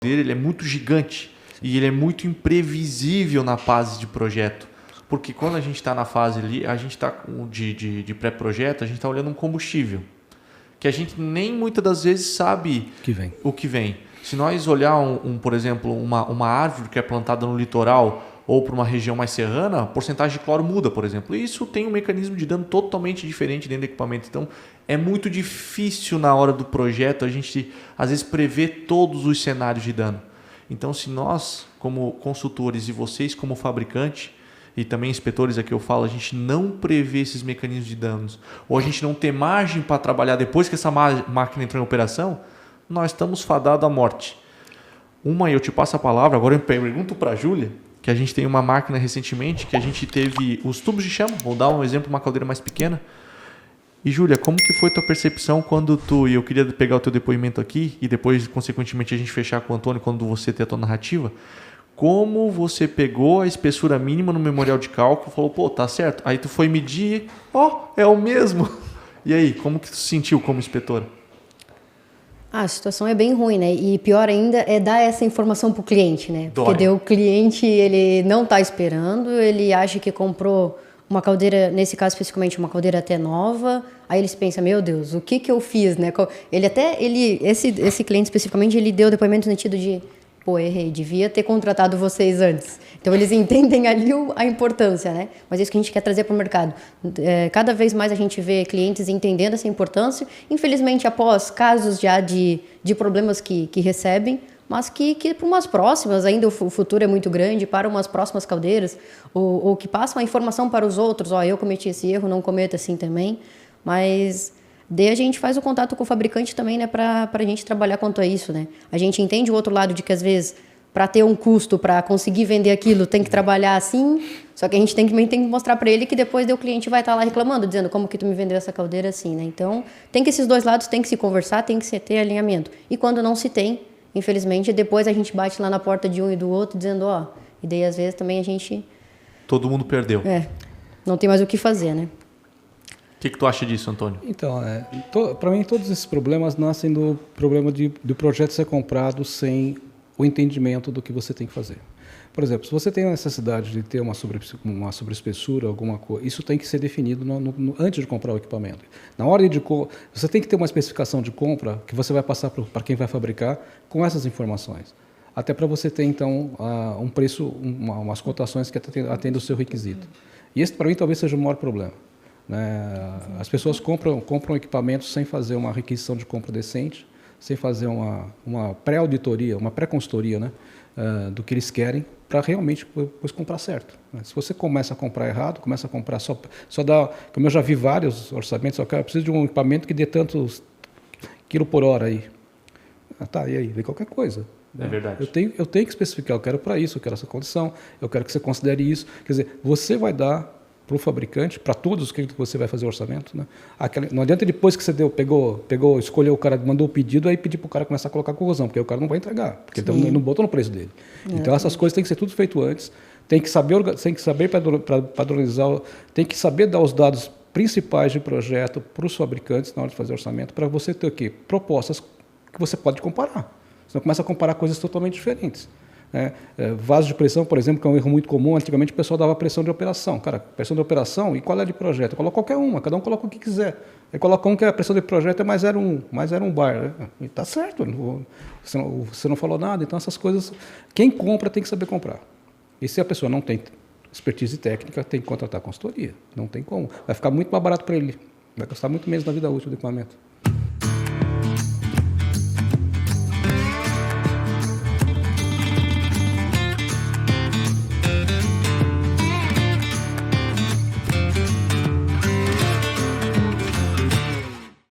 ele é muito gigante e ele é muito imprevisível na fase de projeto. Porque quando a gente está na fase ali, a gente está de pré-projeto, a gente está olhando um combustível, que a gente nem muitas das vezes sabe o que vem. Se nós olhar, por exemplo, uma árvore que é plantada no litoral ou para uma região mais serrana, a porcentagem de cloro muda, por exemplo. E isso tem um mecanismo de dano totalmente diferente dentro do equipamento. Então, é muito difícil na hora do projeto a gente, às vezes, prever todos os cenários de dano. Então, se nós, como consultores e vocês como fabricante, e também inspetores aqui eu falo, a gente não prevê esses mecanismos de danos, ou a gente não tem margem para trabalhar depois que essa máquina entrou em operação, nós estamos fadados à morte. Eu te passo a palavra, agora eu pergunto para a Júlia, que a gente tem uma máquina recentemente, que a gente teve os tubos de chama, vou dar um exemplo, uma caldeira mais pequena. E Júlia, como que foi tua percepção quando e eu queria pegar o teu depoimento aqui, e depois, consequentemente, a gente fechar com o Antônio, quando você ter a tua narrativa, como você pegou a espessura mínima no memorial de cálculo e falou, pô, tá certo. Aí tu foi medir, é o mesmo. E aí, como que tu se sentiu como inspetora? A situação é bem ruim, né? E pior ainda é dar essa informação pro cliente, né? Dói. Porque o cliente, ele não tá esperando, ele acha que comprou uma caldeira, nesse caso especificamente, uma caldeira até nova, aí eles pensam, meu Deus, o que eu fiz, né? Esse cliente especificamente, ele deu depoimento no sentido de, pô, errei, devia ter contratado vocês antes. Então, eles entendem ali a importância, né? Mas é isso que a gente quer trazer para o mercado. Cada vez mais a gente vê clientes entendendo essa importância. Infelizmente, após casos já de problemas que recebem, mas que para umas próximas, ainda o futuro é muito grande, para umas próximas caldeiras, ou que passam a informação para os outros, eu cometi esse erro, não cometa assim também. Mas daí a gente faz o contato com o fabricante também, né, para a gente trabalhar quanto a isso, né? A gente entende o outro lado de que, às vezes, para ter um custo, para conseguir vender aquilo, tem que trabalhar assim, só que a gente também tem que mostrar para ele que depois o cliente vai estar lá reclamando, dizendo como que tu me vendeu essa caldeira assim, né? Então, tem que esses dois lados tem que se conversar, tem que ter alinhamento. E quando não se tem, infelizmente, depois a gente bate lá na porta de um e do outro, dizendo, e daí às vezes também a gente... Todo mundo perdeu. Não tem mais o que fazer, né? O que tu acha disso, Antônio? Então, para mim, todos esses problemas nascem do problema do projeto ser comprado sem o entendimento do que você tem que fazer. Por exemplo, se você tem a necessidade de ter uma sobreespessura, alguma coisa, isso tem que ser definido antes de comprar o equipamento. Na hora você tem que ter uma especificação de compra que você vai passar para quem vai fabricar com essas informações. Até para você ter, então, um preço, umas cotações que atendem o seu requisito. E esse, para mim, talvez seja o maior problema. As pessoas compram equipamentos sem fazer uma requisição de compra decente, sem fazer uma pré-auditoria, uma pré-consultoria, né, do que eles querem, para realmente depois comprar certo. Se você começa a comprar errado, começa a comprar só dá, como eu já vi vários orçamentos, eu preciso de um equipamento que dê tantos quilo por hora aí. E aí, vê qualquer coisa. É verdade. Eu tenho que especificar, eu quero para isso, eu quero essa condição, eu quero que você considere isso. Quer dizer, você vai dar para o fabricante, para todos os que você vai fazer o orçamento, né? Não adianta depois que você pegou, escolheu o cara, mandou o pedido, aí pedir para o cara começar a colocar corrosão, porque o cara não vai entregar, porque então ele não botou no preço dele. Então essas coisas tem que ser tudo feito antes, tem que saber padronizar, tem que saber dar os dados principais de projeto para os fabricantes na hora de fazer o orçamento, para você ter o quê? Propostas que você pode comparar. Senão começa a comparar coisas totalmente diferentes. Vaso de pressão, por exemplo, que é um erro muito comum. Antigamente o pessoal dava pressão de operação. Cara, pressão de operação, e qual é de projeto? Coloca qualquer uma, cada um coloca o que quiser. Aí coloca um que a pressão de projeto é mais 0,1 bar. Né? E tá certo, você não falou nada. Então essas coisas, quem compra tem que saber comprar. E se a pessoa não tem expertise técnica, tem que contratar consultoria. Não tem como. Vai ficar muito mais barato para ele. Vai custar muito menos na vida útil do equipamento.